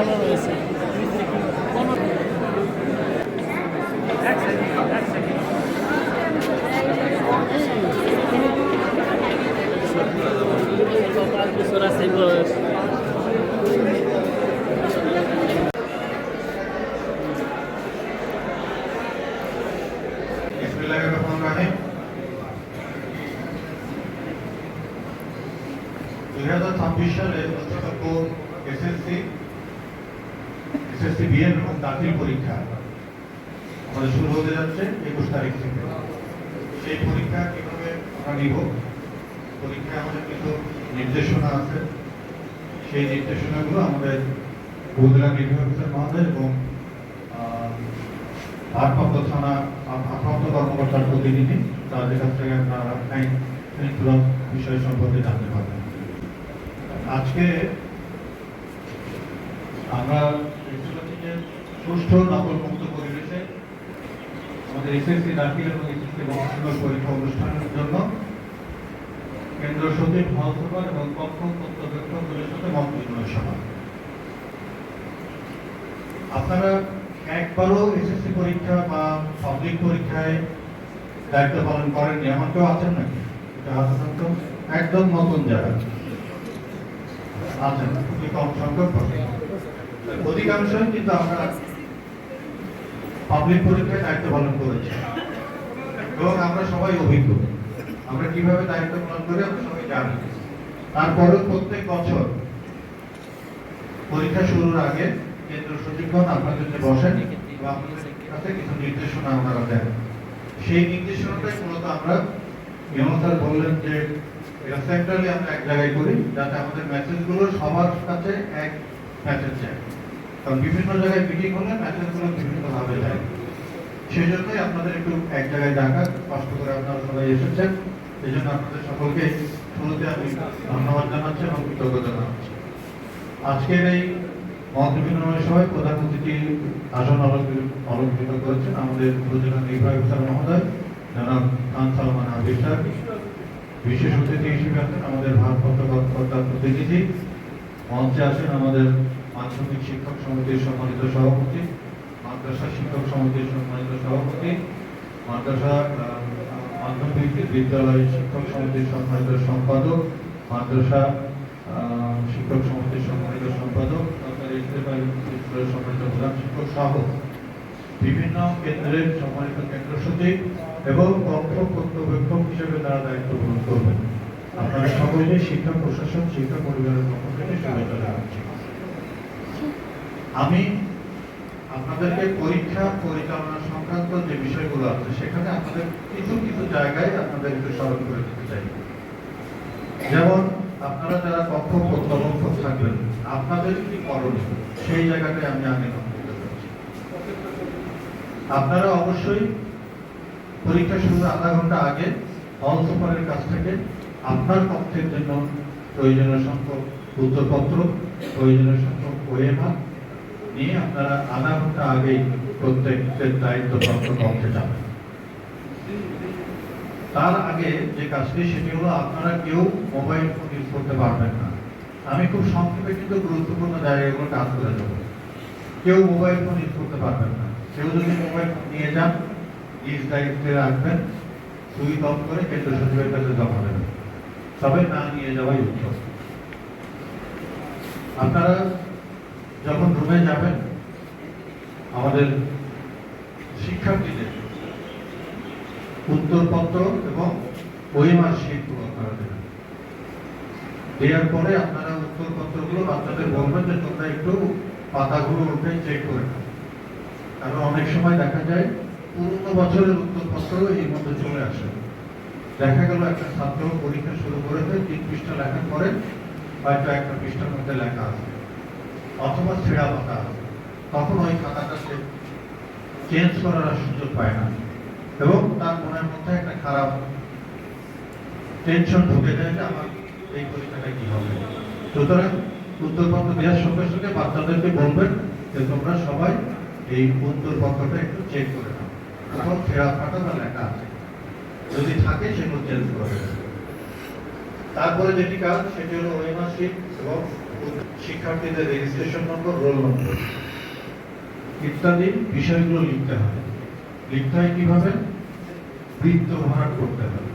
ভালো রয়েছে। বিসমিল্লাহিররহমানিররহিম। 2026 সালে অনুষ্ঠিত এসএসসি বিএড এবং দাখিল পরীক্ষা আমাদের শুরু হতে যাচ্ছে 21 তারিখ থেকে। সেই পরীক্ষা কিভাবে আমরা নিব, পরীক্ষায় আমাদের কিছু নির্দেশনা আছে। সেই নির্দেশনাগুলো আমাদের উপজেলা নির্বাহী অফিসার মহোদয় এবং ভারপ্রাপ্ত থানা ভারপ্রাপ্ত কর্মকর্তার প্রতিনিধি তাদের কাছ থেকে আপনারা আইন বিষয় সম্পর্কে জানতে পারবেন। আজকে আমরা সুষ্ঠু নকলমুক্ত পরিবেশে আমাদের এসএসসি দাখিল এবং এসএসসি ভর্তি পরীক্ষা অনুষ্ঠানের জন্য কেন্দ্র সচিব মহাসভা এবং কক্ষ পর্যবেক্ষকদের সাথে মত বিনিময় সভা। আপনারা একবারও এসএসসি পরীক্ষা বা পাবলিক পরীক্ষায় দায়িত্ব পালন করেননি এমন কেউ আছেন নাকি? এটা সাধারণত একদম নতুন যারা আছেন খুবই কম সংখ্যক, অধিকাংশই কিন্তু আমরা পাবলিক পরীক্ষায় দায়িত্ব পালন করেছি এবং আমরা সবাই অভিজ্ঞ। আমরা কিভাবে দায়িত্ব পালন করি আমরা সবাই জানি। তারপরেও প্রত্যেক বছর পরীক্ষা শুরুর আগে কেন্দ্র সচিবগণ আপনাদের যে বসেন বা আপনাদের কাছে কিছু নির্দেশনা ওনারা দেন। সেই নির্দেশনাটাই মূলত আমরা স্যার বললেন যে এটা সেন্ট্রালি আমরা এক জায়গায় করি যাতে আমাদের মেসেজগুলো সবার কাছে এক মেসেজ যায়, কারণ বিভিন্ন জায়গায় মিটিং হলে মেসেজগুলো বিভিন্নভাবে যায়। সেই জন্যই আপনাদের একটু এক জায়গায় ডাকা, কষ্ট করে আপনারা সবাই এসেছেন। এই জন্য আপনাদের সকলকে শুরুতে আমি ধন্যবাদ জানাচ্ছি এবং কৃতজ্ঞতা জানাচ্ছি। আজকের এই মত বিনিময় সভায় প্রধান অতিথি আসন অলঙ্কৃত করেছেন আমাদের উপজেলা নির্বাহী অফিসার মহোদয় জনাব খান সালমান হাবিব স্যার। বিশেষ অতিথি হিসেবে আছেন আমাদের ভারপ্রাপ্ত কর্মকর্তার প্রতিনিধি। মঞ্চে আছেন আমাদের মাধ্যমিক শিক্ষক সমিতির সম্মানিত সভাপতি, মাদ্রাসা শিক্ষক সমিতির সম্মানিত সভাপতি, মাদ্রাসা মাধ্যমিক বিদ্যালয় শিক্ষক সমিতির সম্মানিত সম্পাদক, মাদ্রাসা শিক্ষক সমিতির সম্মানিত সম্পাদক, সরকারি স্কুলের সম্মানিত প্রধান শিক্ষক সহ বিভিন্ন কেন্দ্রের সম্মানিত কেন্দ্র সচিব এবং কক্ষ পর্যবেক্ষক হিসেবে তারা দায়িত্ব পালন করবেন। আপনারা সকলকে শিক্ষা প্রশাসন শিক্ষা পরিবারের পক্ষ থেকে শুভেচ্ছা জানাচ্ছি। আমি আপনাদেরকে পরীক্ষা পরিচালনা সংক্রান্ত যে বিষয়গুলো আছে সেখানে আপনাদের কিছু কিছু জায়গায় আপনাদের একটু স্মরণ করে দিতে চাই। যেমন আপনারা যারা কক্ষ পর্যবেক্ষক থাকবেন আপনাদের কি করণীয় সেই জায়গাটায় আমি আগে আপনারা অবশ্যই পরীক্ষা শুরুর আধা ঘন্টা আগে হল সুপারের কাছ থেকে আপনার কক্ষের জন্য প্রয়োজনীয় সংখ্যক উত্তরপত্র, প্রয়োজনীয় সংখ্যক ওএমআর নিয়ে আপনারা আধা ঘন্টা আগেই প্রত্যেকের দায়িত্বপ্রাপ্ত কক্ষে যাবেন। তার আগে যে কাজটি সেটি হলো আপনারা কেউ মোবাইল ফোন ইউজ করতে পারবেন না। আমি খুব সংক্ষেপে কিন্তু গুরুত্বপূর্ণ জায়গাগুলো কাজ করে দেবো। কেউ মোবাইল ফোন ইউজ করতে পারবেন না। কেউ যদি মোবাইল ফোন নিয়ে যান নিজ দায়িত্বে রাখবেন, সুইচ অফ করে কেন্দ্র সচিবের কাছে জমা দেবেন, তবে না নিয়ে যাওয়াই উত্তম। আপনারা যখন রুমে যাবেন আমাদের শিক্ষার্থীদের উত্তরপত্র এবং ওএমআর শীট পূরণ করা দেবেন। দেওয়ার পরে আপনারা উত্তরপত্রগুলো বাচ্চাদের বলবেন যে তোমরা একটু পাতাগুলো উঠে চেক করে নাও, কারণ অনেক সময় দেখা যায় পুরনো বছরের উত্তরপত্র এই মধ্যে চলে আসে। দেখা গেল একটা ছাত্র পরীক্ষা শুরু করেছে 3 পৃষ্ঠা লেখার পরে হয়তো একটা পৃষ্ঠার মধ্যে লেখা আছে অথবা ছেঁড়া পাতা আছে, তখন ওই খাতাটা সে চেঞ্জ করার সুযোগ পায় না এবং তার মনের মধ্যে একটা খারাপ টেনশন ঢুকে যায় যে আমার এই পরীক্ষাটা কি হবে। সুতরাং উত্তরপত্র দেওয়ার সঙ্গে সঙ্গে বাচ্চাদেরকে বলবেন যে তোমরা সবাই এই উত্তরপত্রটা একটু চেক করে নাও, কোথাও ছেঁড়া ফাটা বা লেখা আছে, যদি থাকে সেগুলো চেঞ্জ করে দেবে। তারপরে যেটি কাজ সেটি হলো ওএমআর শীট এবং শিক্ষার্থীদের রেজিস্ট্রেশন নম্বর, রোল নম্বর ইত্যাদি বিষয়গুলো লিখতে হয়। লিখতে হয় কিভাবে? বৃত্ত ভরাট করতে হবে।